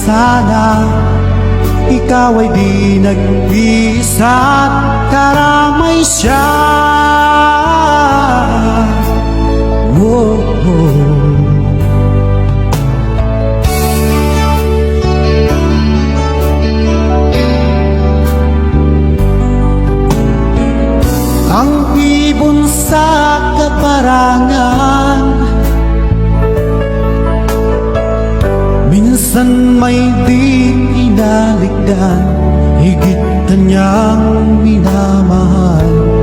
sana ikaw ay di nag-iisa't karamay siya. Oh, oh. Ang ibon sa kaparangan minsan may di inaligdan, higit na niyang minamahal.